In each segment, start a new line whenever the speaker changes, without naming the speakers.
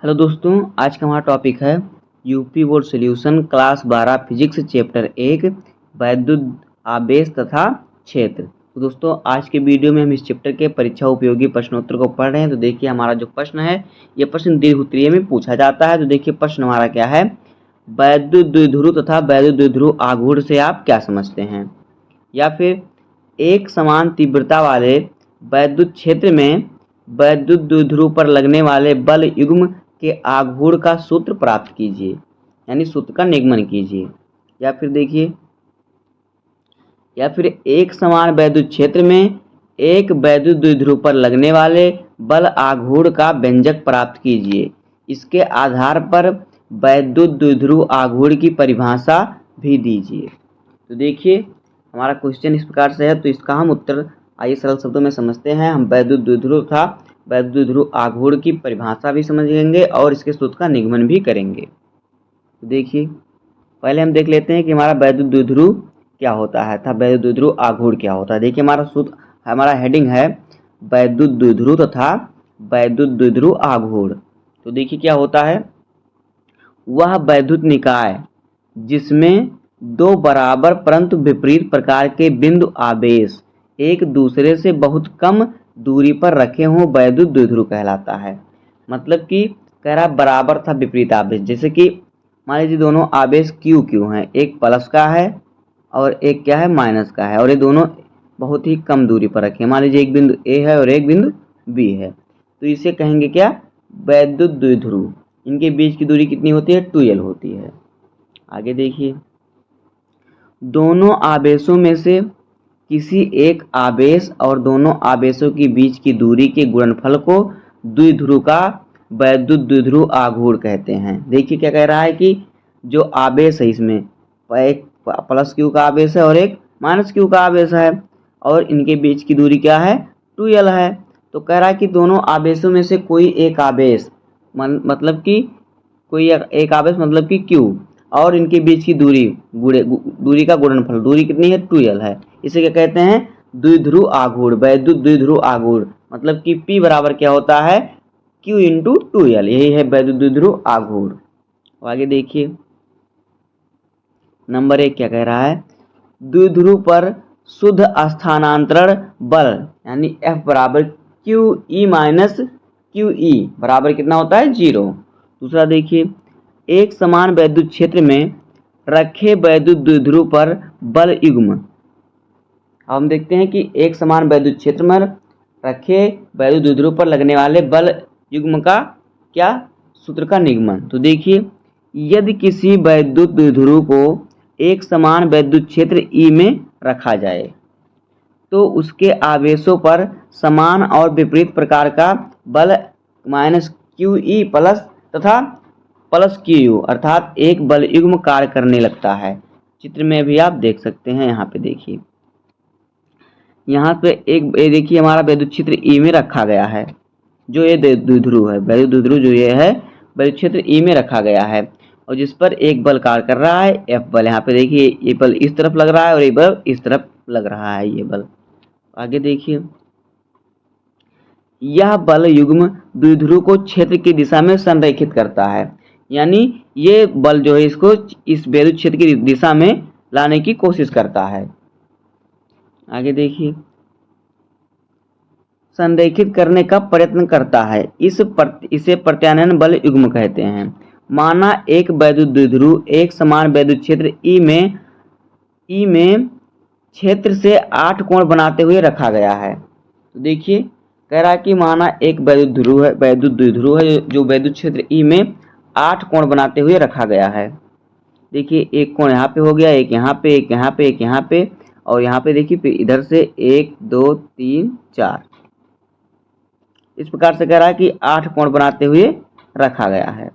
Hello दोस्तों, आज का हमारा टॉपिक है UP board solution class 12 physics chapter 1 वैद्युत आवेश तथा क्षेत्र। तो दोस्तों, आज के वीडियो में हम इस चैप्टर के परीक्षा उपयोगी प्रश्नोत्तर को पढ़ रहे हैं। तो देखिए, हमारा जो प्रश्न है ये प्रश्न दीर्घ में पूछा जाता है। तो देखिए प्रश्न हमारा क्या है, वैद्युत द्विध्रुव तथा वैद्युत द्विध्रुव आघूर्ण से आप क्या समझते हैं। या फिर एक समान तीव्रता वाले वैद्युत क्षेत्र में वैद्युत द्विध्रुव पर लगने वाले बल युग्म के आघूर्ण का सूत्र प्राप्त कीजिए, यानी सूत्र का निगमन कीजिए। या फिर देखिए, या फिर एक समान वैद्युत क्षेत्र में एक वैद्युत द्विध्रुव पर लगने वाले बल आघूर्ण का व्यंजक प्राप्त कीजिए। इसके आधार पर वैद्युत द्विध्रुव आघूर्ण की परिभाषा भी दीजिए। तो देखिए, हमारा क्वेश्चन इस प्रकार से है। तो इसका हम उत्तर आइए सरल शब्दों में समझते हैं। हम वैद्युत द्विध्रुव तथा वैद्युत द्विध्रुव आघूर्ण की परिभाषा भी समझेंगे और इसके सूत्र का निगमन भी करेंगे। तो देखिए, पहले हम देख लेते हैं कि हमारा वैद्युत द्विध्रुव क्या होता है तथा वैद्युत द्विध्रुव आघूर्ण क्या होता है। देखिए, हमारा सूत्र, हमारा हेडिंग है वैद्युत द्विध्रुव तथा वैद्युत द्विध्रुव आघूर्ण। तो देखिए क्या होता है, वह वैद्युत निकाय जिसमें दो बराबर परंतु विपरीत प्रकार के बिंदु आवेश एक दूसरे से बहुत कम दूरी पर रखे हों वैद्युत द्विध्रुव कहलाता है। मतलब कि कह रहा बराबर था विपरीत आवेश, जैसे कि मान लीजिए दोनों आवेश क्यू क्यू हैं, एक प्लस का है और एक क्या है माइनस का है, और ये दोनों बहुत ही कम दूरी पर रखे हैं। मान लीजिए एक बिंदु ए है और एक बिंदु बी है, तो इसे कहेंगे क्या, वैद्युत द्विध्रुव। इनके बीच की दूरी कितनी होती है, 2l होती है। आगे देखिए, दोनों आवेशों में से किसी एक आवेश और दोनों आवेशों के बीच की दूरी के गुणनफल को द्विध्रुव का वैद्युत द्विध्रुव आघूर्ण कहते हैं। देखिए क्या कह रहा है कि जो आवेश है इसमें एक प्लस क्यू का आवेश है और एक माइनस क्यू का आवेश है, और इनके बीच की दूरी क्या है, 2l है। तो कह रहा है कि दोनों आवेशों में से कोई एक आवेश मतलब कि कोई एक आवेश मतलब कि Q और इनके बीच की दूरी का गुणनफल, दूरी कितनी है, 2l है। इसे क्या कहते हैं, द्विध्रुव आघूर्ण, वैद्युत द्विध्रुव आघूर्ण। मतलब कि P बराबर क्या होता है, Q इंटू 2l, यही है वैद्युत द्विध्रुव आघूर्ण। आगे देखिए, नंबर 1 क्या कह रहा है, द्विध्रुव पर शुद्ध स्थानांतरण बल यानी F बराबर QE माइनस QE बराबर कितना होता है, 0। दूसरा देखिए, एक समान वैद्युत क्षेत्र में रखे वैद्युत द्विध्रुव पर बल युग्म। हम देखते हैं कि एक समान वैद्युत क्षेत्र में रखे वैद्युत द्विध्रुव पर लगने वाले बल युग्म का क्या, सूत्र का निगमन। तो देखिए, यदि किसी वैद्युत द्विध्रुव को एक समान वैद्युत क्षेत्र E में रखा जाए तो उसके आवेशों पर समान और विपरीत प्रकार का बल माइनस QE प्लस तथा प्लस QU अर्थात एक बल युग्म कार्य करने लगता है। चित्र में भी आप देख सकते हैं। यहाँ पे देखिए, यहाँ पे एक देखिए हमारा वैद्युत क्षेत्र E में रखा गया है, जो ये द्विध्रुव है, वैद्युत द्विध्रुव जो ये है वैद्युत क्षेत्र E में रखा गया है, और जिस पर एक बल कार्य कर रहा है, F बल। यहाँ पे देखिए ये बल इस तरफ लग रहा है और ये बल इस तरफ लग रहा है, ये बल। आगे देखिए, यह बल युग्म द्विध्रुव को क्षेत्र की दिशा में संरेखित करता है, यानी ये बल जो है इसको इस वैद्युत क्षेत्र की दिशा में लाने की कोशिश करता है। आगे देखिए, संरेखित करने का प्रयत्न करता है, इसे प्रत्यानयन बल युग्म कहते हैं। माना एक वैद्युत द्विध्रुव एक समान वैद्युत क्षेत्र E में क्षेत्र से 8 कोण बनाते हुए रखा गया है। तो देखिए, कह रहा है कि माना एक वैद्युत द्विध्रुव है जो वैद्युत क्षेत्र E में 8 कोण बनाते हुए रखा गया है। देखिए, एक कोण यहाँ पे हो गया, एक यहाँ पे, एक यहाँ पे, एक यहाँ पे, और यहाँ पे देखिए फिर इधर से 1 2 3 4, इस प्रकार से कह रहा है कि 8 कोण बनाते हुए रखा गया है।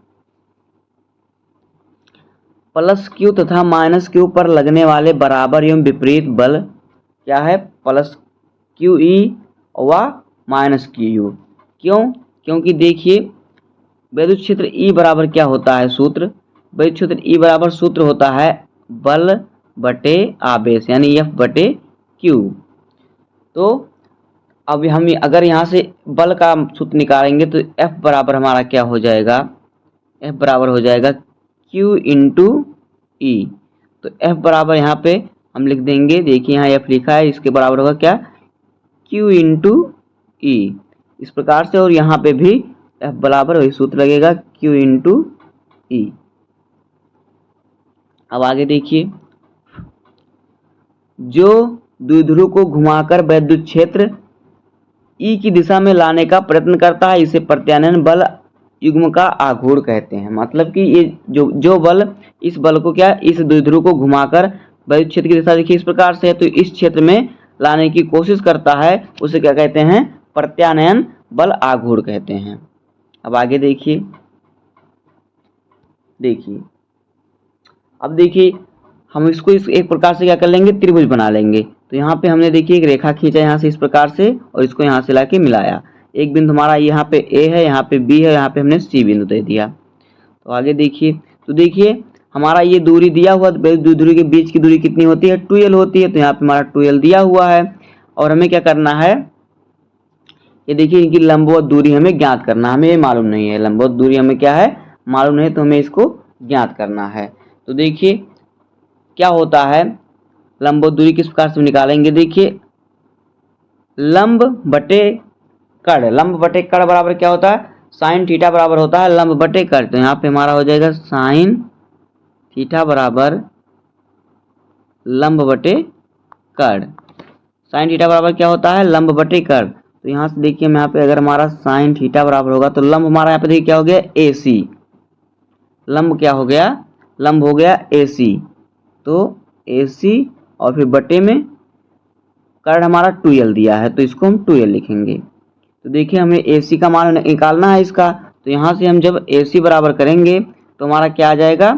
प्लस Q तथा माइनस Q पर लगने वाले बराबर एवं विपरीत बल क्या है, प्लस QE व माइनस QU। क्यों, क्योंकि देखिए वैद्युत क्षेत्र E बराबर क्या होता है, सूत्र, वैद्युत क्षेत्र E बराबर सूत्र होता है बल बटे आवेश, यानी F बटे Q। तो अब हम अगर यहाँ से बल का सूत्र निकालेंगे तो F बराबर हमारा क्या हो जाएगा, F बराबर हो जाएगा Q इंटू ई। तो F बराबर यहाँ पे हम लिख देंगे, देखिए यहाँ F लिखा है, इसके बराबर होगा क्या, Q इंटू ई, इस प्रकार से। और यहाँ पे भी F बराबर वही सूत्र लगेगा, Q इंटू ई। अब आगे देखिए, जो द्विध्रुव को घुमाकर वैद्युत क्षेत्र ई की दिशा में लाने का प्रयत्न करता है, इसे प्रत्यानयन बल युग्म का आघूर्ण कहते हैं। मतलब कि ये जो बल, इस बल को क्या, इस द्विध्रुव को घुमाकर वैद्युत क्षेत्र की दिशा देखिए इस प्रकार से है, तो इस क्षेत्र में लाने की कोशिश करता है, उसे क्या कहते हैं, प्रत्यानयन बल आघूर्ण कहते हैं। अब आगे देखिए, अब देखिए हम इसको इस एक प्रकार से क्या कर लेंगे, त्रिभुज बना लेंगे। तो यहाँ पे हमने देखिए एक रेखा खींचा यहाँ से इस प्रकार से, और इसको यहाँ से लाके मिलाया। एक बिंदु हमारा यहाँ पे A है, यहाँ पे B है, यहाँ पे हमने C बिंदु दे दिया। तो आगे देखिए, तो देखिए हमारा ये दूरी दिया हुआ, द्विध्रुव के बीच की दूरी कितनी होती है, 2L होती है। तो यहाँ पे हमारा 2L दिया हुआ है, और हमें क्या करना है, ये देखिए इनकी लंबवत दूरी हमें ज्ञात करना, हमें ये मालूम नहीं है, लंबवत दूरी हमें क्या है, मालूम नहीं, तो हमें इसको ज्ञात करना है। तो देखिए क्या होता है, लंबवत दूरी किस प्रकार से निकालेंगे, देखिए लंब बटे कड़, लंब बटे कड़ बराबर क्या होता है, साइन थीटा बराबर होता है लंब बटे कड़। तो यहाँ पे हमारा हो जाएगा साइन थीटा बराबर लंब बटे कड़। साइन थीटा बराबर क्या होता है, लंब बटे कड़। तो यहाँ से देखिए यहाँ पे अगर हमारा साइन थीटा बराबर होगा, तो लंब हमारा यहाँ पे देखिए क्या हो गया, AC। लंब क्या हो गया, लंब हो गया AC। तो AC और फिर बटे में कड़ हमारा 2L दिया है, तो इसको हम 2L लिखेंगे। तो देखिए हमें AC का मान निकालना है इसका। तो यहाँ से हम जब AC बराबर करेंगे तो हमारा क्या आ जाएगा,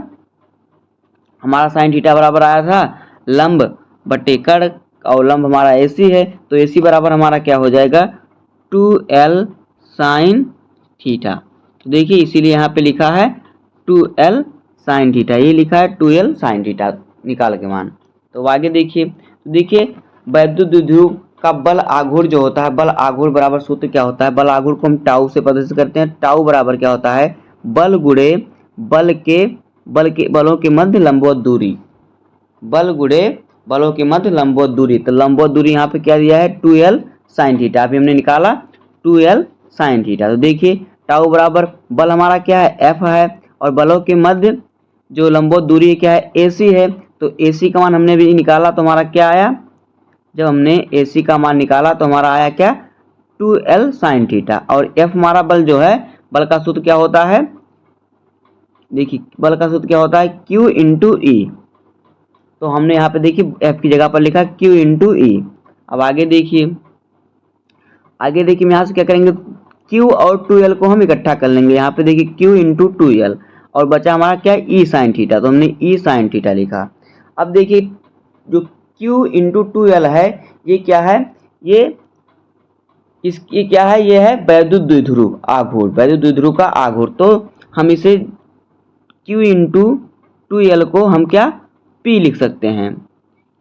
हमारा साइन थीटा बराबर आया था लंब बटे कड़, और लंब हमारा AC है, तो AC बराबर हमारा क्या हो जाएगा, 2L साइन थीटा। तो देखिए इसीलिए यहाँ पे लिखा है 2L साइन थीटा, ये लिखा है 2L साइन थीटा निकाल के मान। तो आगे देखिए, तो देखिए वैद्युत द्विध्रुव का बल आघूर्ण जो होता है, बल आघूर्ण बराबर सूत्र क्या होता है, बल आघूर्ण को हम टाउ से प्रदर्शित करते हैं। टाउ बराबर क्या होता है, बल गुणे बलों के मध्य लंबवत दूरी, बल गुणे बलों के मध्य लंबवत दूरी। तो लंबवत दूरी यहाँ पे क्या दिया है, 2L साइन थीटा, अभी हमने निकाला 2L साइन थीटा। तो देखिए टाउ बराबर बल हमारा क्या है, F है, और बलों के मध्य जो लंबवत दूरी है क्या है, AC है। तो AC का मान हमने भी निकाला, तो हमारा क्या आया, जब हमने AC का मान निकाला तो हमारा आया क्या, 2L साइन थीटा। और F हमारा बल जो है, बल का सूत्र क्या होता है, देखिए बल का सूत्र क्या होता है, Q इंटू ई। तो हमने यहाँ पे देखिए F की जगह पर लिखा Q इंटू ई। अब आगे देखिए, हम यहाँ से क्या करेंगे, Q और 2L को हम इकट्ठा कर लेंगे। यहाँ पे देखिए Q इंटू 2L, और बचा हमारा क्या, E साइन थीटा, तो हमने E साइन थीटा लिखा। अब देखिए जो Q इंटू 2L है, ये क्या है, ये क्या है, ये है वैद्युत द्विध्रुव आघूर्ण, वैद्युत द्विध्रुव का आघूर्ण। तो हम इसे Q इंटू 2L को हम क्या, P लिख सकते हैं,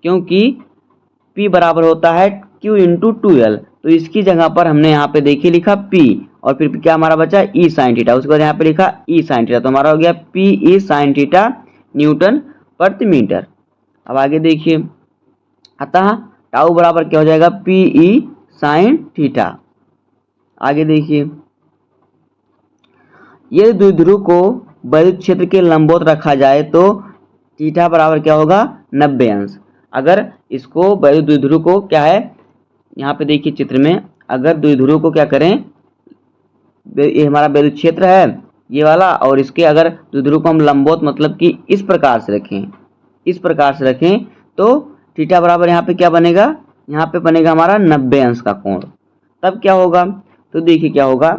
क्योंकि P बराबर होता है Q इंटू 2L। तो इसकी जगह पर हमने यहाँ पे देखिए लिखा P, और फिर क्या हमारा बचा, E साइन थीटा, उसके बाद यहाँ पे लिखा E साइन थीटा। तो हमारा हो गया PE साइन थीटा न्यूटन प्रति मीटर। अब आगे देखिए, अतः टाउ बराबर क्या हो जाएगा, PE साइन थीटा। आगे देखिए, यदि द्विध्रुव को वैद्युत क्षेत्र के लंबवत रखा जाए तो थीटा बराबर क्या होगा, 90 अंश। अगर इसको वैद्युत द्विध्रुव को क्या है, यहाँ पे देखिए चित्र में, अगर द्विध्रुव को क्या करें, ये हमारा वैद्युत क्षेत्र है ये वाला, और इसके अगर द्विध्रुव को हम लंबवत मतलब कि इस प्रकार से रखें, इस प्रकार से रखें, तो थीटा बराबर यहाँ पे क्या बनेगा, यहाँ पे बनेगा हमारा 90 अंश का कोण। तब क्या होगा, तो देखिए क्या होगा,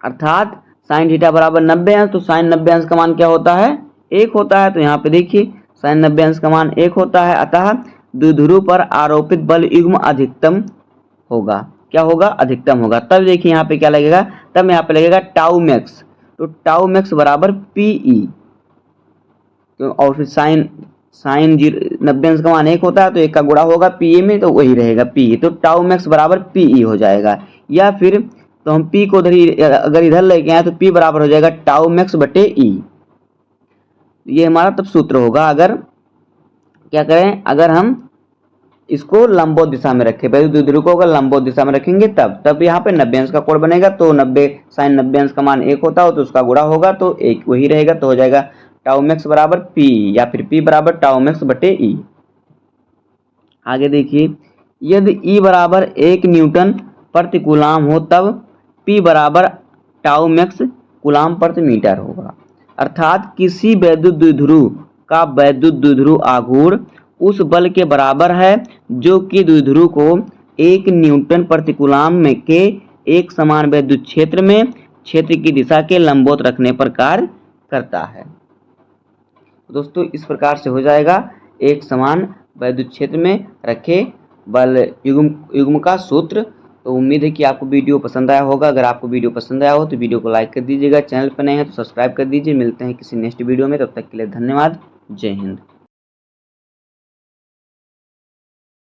अर्थात साइन थीटा बराबर 90 अंश, तो साइन 90 अंश का मान क्या होता है, 1 होता है। तो यहाँ पे देखिए साइन 90 अंश का मान 1 होता है, अतः द्विध्रुव पर आरोपित बल युग्म अधिकतम होगा, क्या होगा, अधिकतम होगा। तब देखिए यहाँ पे क्या लगेगा, तब यहाँ पे लगेगा टाउ मैक्स। तो टाउ मैक्स बराबर PE, और फिर साइन 90 अंश का मान 1 होता है, तो 1 का गुणा होगा PE में, तो वही रहेगा PE। तो टाउ मैक्स बराबर PE हो जाएगा। या फिर तो हम P को अगर इधर लेके आए तो P बराबर हो जाएगा टाउ मैक्स बटे E। ये हमारा तब सूत्र होगा अगर क्या करें, अगर हम इसको लंबोत दिशा में रखें, वैद्युत द्विध्रुव को अगर लंबोत दिशा में रखेंगे तब यहाँ पे 90 अंश का कोण बनेगा। तो 90 साइन 90 अंश का मान 1 होता हो तो उसका गुणा होगा तो 1 वही रहेगा। तो हो जाएगा टाउ मैक्स बराबर P या फिर P बराबर टाउ मैक्स बटे E। आगे देखिए, यदि E बराबर 1 न्यूटन प्रति कूलाम हो तब P बराबर टाउ मैक्स कूलाम प्रति मीटर होगा। अर्थात किसी वैद्युत द्विध्रुव का वैद्युत द्विध्रुव आघूर्ण उस बल के बराबर है जो कि द्विध्रुव को 1 न्यूटन प्रति कूलाम में के एक समान वैद्युत क्षेत्र में क्षेत्र की दिशा के लंबवत रखने पर कार्य करता है। दोस्तों इस प्रकार से हो जाएगा एक समान वैद्युत क्षेत्र में रखे बल युग्म का सूत्र। तो उम्मीद है कि आपको वीडियो पसंद आया होगा। अगर आपको वीडियो पसंद आया हो तो वीडियो को लाइक कर दीजिएगा, चैनल पर नए हैं तो सब्सक्राइब कर दीजिए। मिलते हैं किसी नेक्स्ट वीडियो में, तब तक के लिए धन्यवाद। जय हिंद।